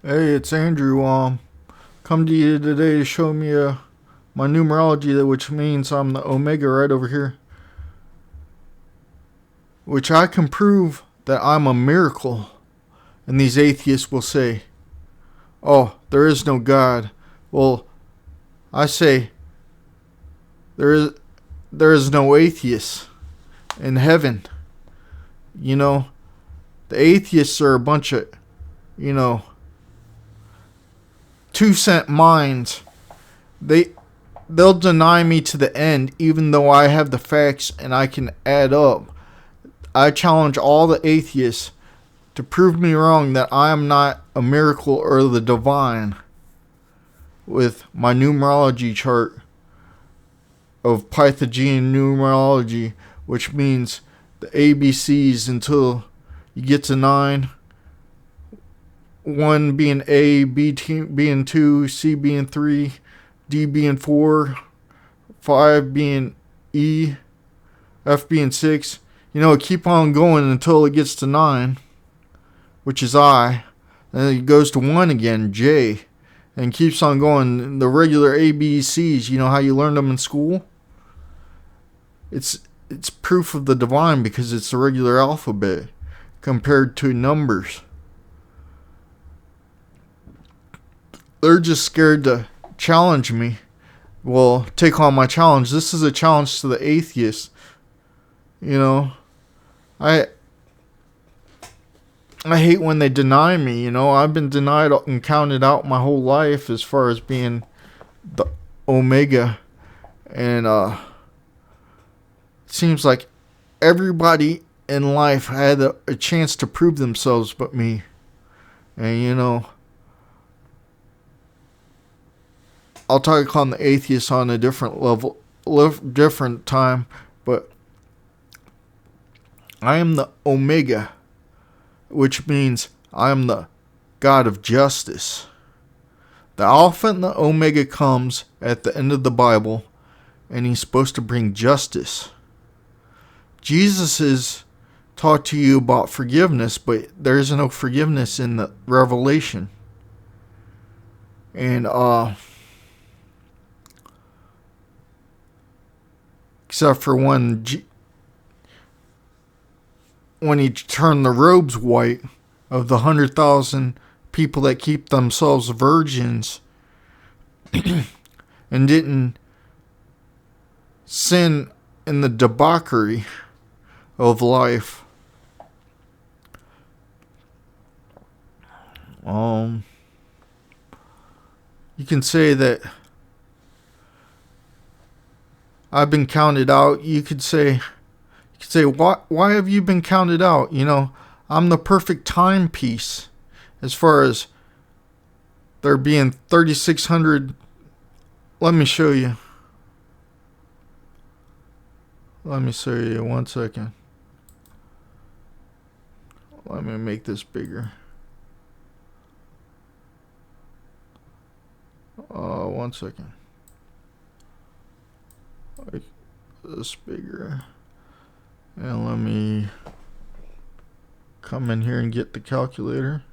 Hey, it's Andrew. Come to you today to show me my numerology, which means I'm the Omega right over here, which I can prove that I'm a miracle. And these atheists will say, "Oh, there is no God." Well, I say there is there is no atheist in heaven. You know, the atheists are a bunch of you know 2 cent minds. They they'll deny me to the end, even though I have the facts and I can add up. I challenge all the atheists to prove me wrong that I am not a miracle or the divine with my numerology chart of Pythagorean numerology, which means the ABCs until you get to 9. 1 being A, B being 2, C being 3, D being 4, 5 being E, F being 6. Keep on going until it gets to 9, which is I. Then it goes to 1 again, J, and keeps on going. The regular ABCs, you know how you learned them in school? It's proof of the divine because it's the regular alphabet compared to numbers. They're just scared to challenge me. Well, take on my challenge. This is a challenge to the atheists. I hate when they deny me. I've been denied and counted out my whole life as far as being the Omega, and it seems like everybody in life had a chance to prove themselves but me. And I'll talk on the atheists on a different level, different time, but I am the Omega, which means I am the God of justice. The Alpha and the Omega comes at the end of the Bible, and he's supposed to bring justice. Jesus is taught to you about forgiveness, but there is no forgiveness in the Revelation. And except for when he turned the robes white of the 100,000 people that keep themselves virgins and didn't sin in the debauchery of life. You can say that I've been counted out. You could say, why have you been counted out? I'm the perfect timepiece as far as there being 3,600. Let me show you. Let me show you 1 second. Let me make this bigger. 1 second. Like this bigger. And let me come in here and get the calculator.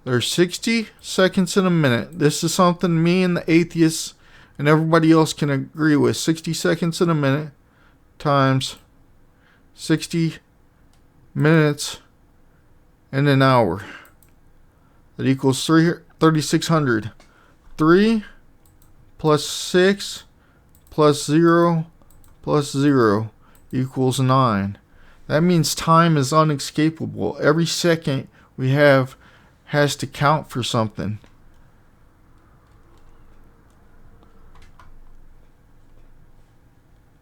There's 60 seconds in a minute. This is something me and the atheists and everybody else can agree with. 60 seconds in a minute times 60 minutes in an hour. That equals 3,600. 3 plus 6 plus 0 plus 0 equals 9. That means time is unescapable. Every second we have has to count for something.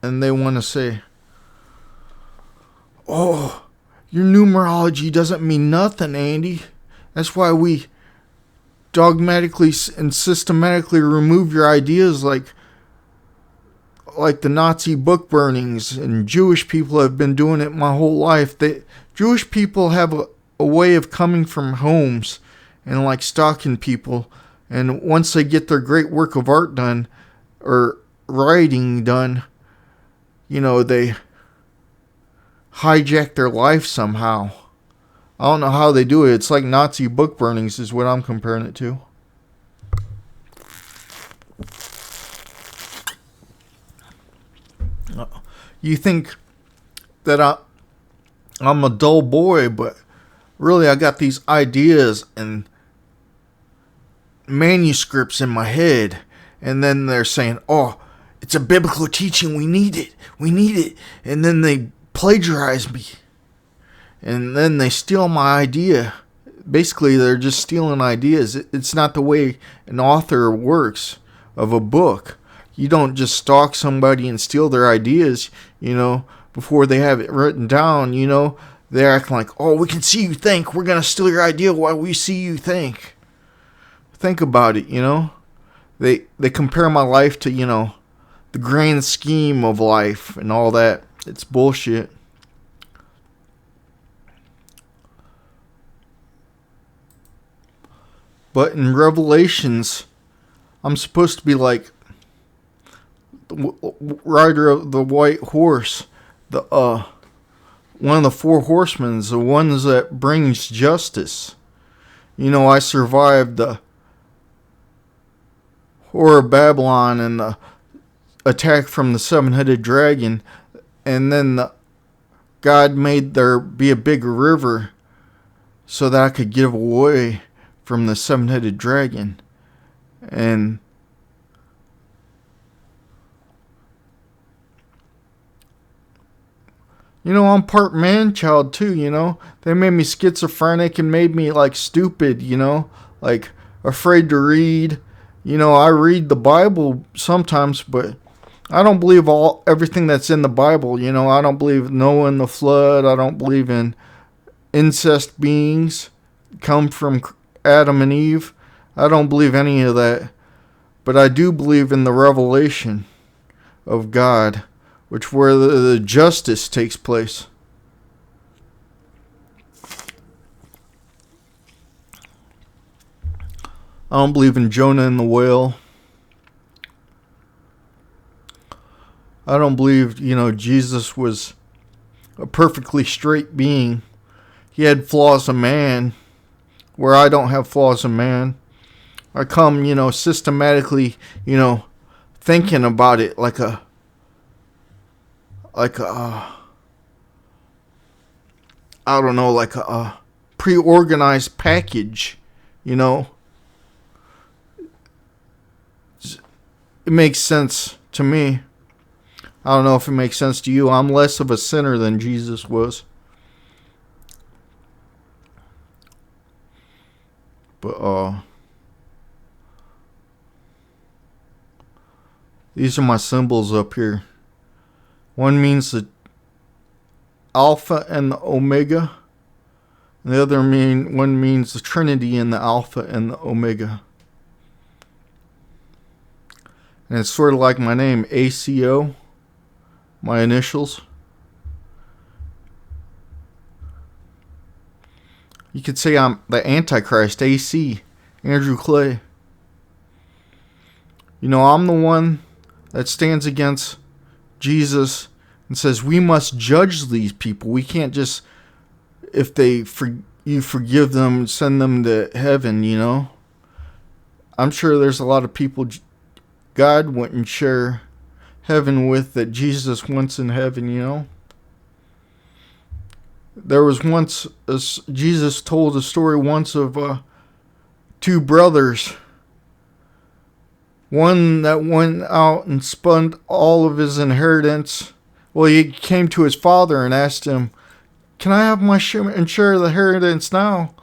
And they want to say, "Oh, your numerology doesn't mean nothing, Andy. That's why we dogmatically and systematically remove your ideas like the Nazi book burnings, and Jewish people have been doing it my whole life. Jewish people have a way of coming from homes and stalking people, and once they get their great work of art done, or writing done, they hijack their life somehow. I don't know how they do it. It's like Nazi book burnings is what I'm comparing it to. You think that I'm a dull boy, but really I got these ideas and manuscripts in my head. And then they're saying, oh, it's a biblical teaching. We need it. We need it. And then they plagiarize me. And then they steal my idea. Basically, they're just stealing ideas. It's not the way an author works of a book. You don't just stalk somebody and steal their ideas, before they have it written down, They're acting like, oh, we can see you think. We're going to steal your idea while we see you think. Think about it, They compare my life to, the grand scheme of life and all that. It's bullshit. But in Revelations, I'm supposed to be like the rider of the white horse, one of the four horsemen, the ones that brings justice. I survived the Whore of Babylon and the attack from the seven-headed dragon, and then God made there be a big river so that I could give away from the seven-headed dragon. And I'm part man-child too, They made me schizophrenic and made me like stupid, like afraid to read. I read the Bible sometimes, but I don't believe everything that's in the Bible. I don't believe Noah and the flood. I don't believe in incest beings come from Adam and Eve. I don't believe any of that. But I do believe in the revelation of God, where the justice takes place. I don't believe in Jonah and the whale. I don't believe, Jesus was a perfectly straight being. He had flaws of man, where I don't have flaws of man. I come, systematically, thinking about it like a pre-organized package, It makes sense to me. I don't know if it makes sense to you. I'm less of a sinner than Jesus was. But, these are my symbols up here. One means the Alpha and the Omega. And the other one means the Trinity and the Alpha and the Omega. And it's sort of like my name, ACO, my initials. You could say I'm the Antichrist, AC, Andrew Clay. I'm the one that stands against Jesus and says we must judge these people. We can't just, if you forgive them, send them to heaven, I'm sure there's a lot of people God wouldn't share heaven with that Jesus wants in heaven, There was once, Jesus told a story once of two brothers. One that went out and spent all of his inheritance. Well, he came to his father and asked him, can I have my share of the inheritance now?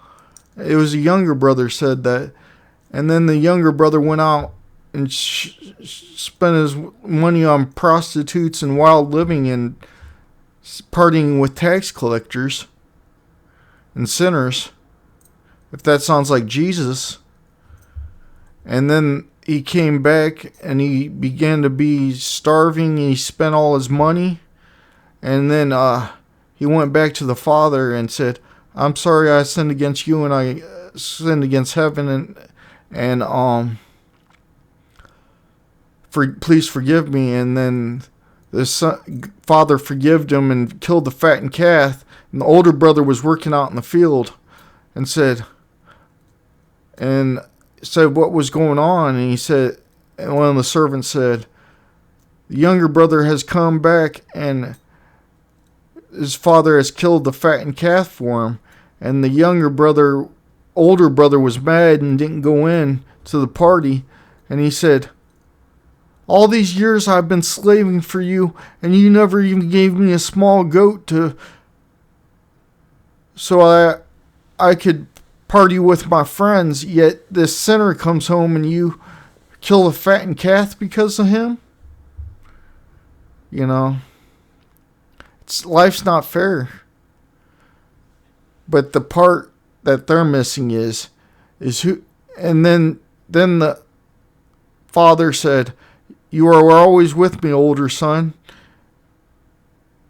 It was a younger brother said that. And then the younger brother went out and spent his money on prostitutes and wild living and partying with tax collectors and sinners. If that sounds like Jesus. And then he came back and he began to be starving. He spent all his money. And then he went back to the father and said, I'm sorry I sinned against you and I sinned against heaven and please forgive me. And then the father forgave him and killed the fattened calf. And the older brother was working out in the field and said what was going on. And he said, and one of the servants said, the younger brother has come back and his father has killed the fattened calf for him. And the older brother was mad and didn't go in to the party. And he said, all these years I've been slaving for you, and you never even gave me a small goat so I could party with my friends, yet this sinner comes home and you kill a fattened calf because of him? You know, life's not fair. But the part that they're missing is who. And then the father said, you are always with me, older son,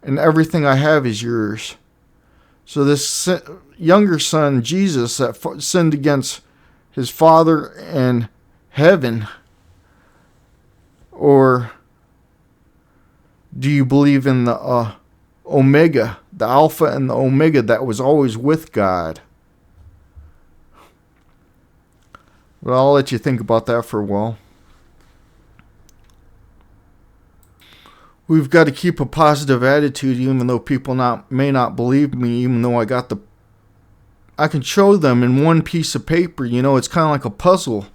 and everything I have is yours. So this younger son, Jesus, that sinned against his father and heaven, or do you believe in the Omega, the Alpha and the Omega that was always with God? Well, I'll let you think about that for a while. We've got to keep a positive attitude, even though people may not believe me, even though I can show them in one piece of paper. You know, it's kind of like a puzzle.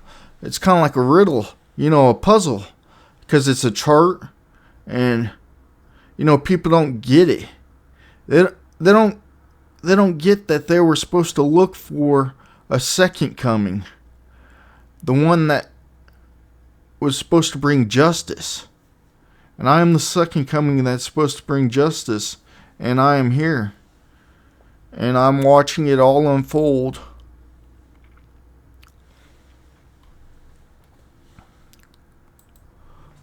It's kind of like a riddle, you know, a puzzle, because it's a chart, and you know, people don't get it. They don't get that they were supposed to look for a second coming, the one that was supposed to bring justice. And I am the second coming that's supposed to bring justice, and I am here, and I'm watching it all unfold.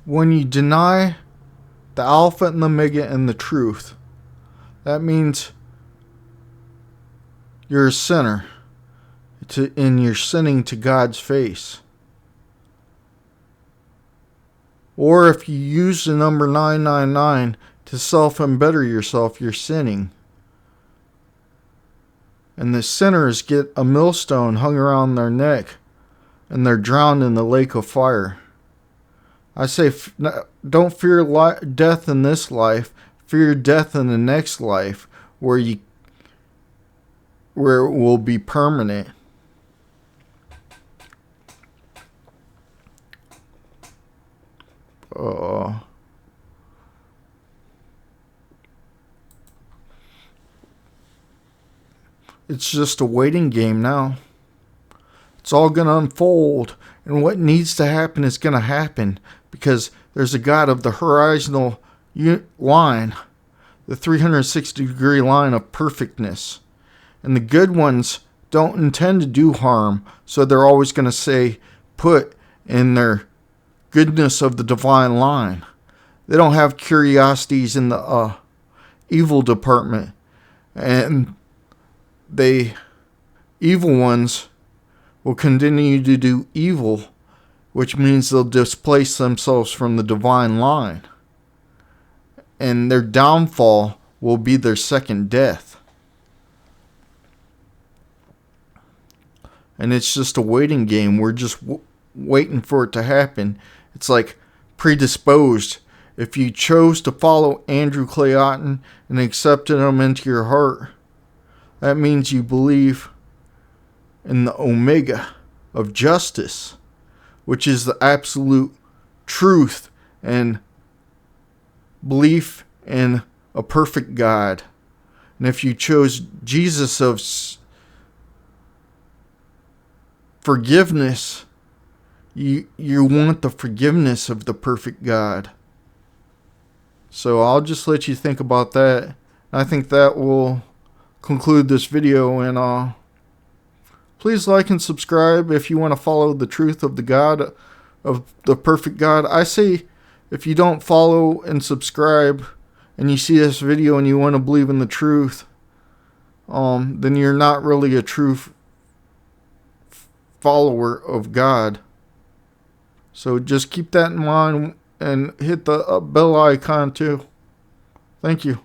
When you deny the Alpha and the Omega and the truth, that means you're a sinner, and you're sinning to God's face. Or if you use the number 999 to self-embetter yourself, you're sinning. And the sinners get a millstone hung around their neck, and they're drowned in the lake of fire. I say, don't fear death in this life, fear death in the next life, where it will be permanent. It's just a waiting game now. It's all going to unfold, and what needs to happen is going to happen, because there's a God of the horizontal line, the 360-degree line of perfectness. And the good ones don't intend to do harm, so they're always going to stay put in their goodness of the divine line. They don't have curiosities in the evil department. And the evil ones will continue to do evil, which means they'll displace themselves from the divine line. And their downfall will be their second death. And it's just a waiting game. We're just waiting for it to happen. It's like predisposed. If you chose to follow Andrew Clay Otten and accepted him into your heart, that means you believe in the Omega of justice, which is the absolute truth and belief in a perfect God. And if you chose Jesus of forgiveness, you want the forgiveness of the perfect God. So I'll just let you think about that. I think that will conclude this video, and please like and subscribe if you want to follow the truth of the God, of the perfect God. I say, if you don't follow and subscribe and you see this video and you want to believe in the truth, then you're not really a true follower of God. So just keep that in mind and hit the bell icon too. Thank you.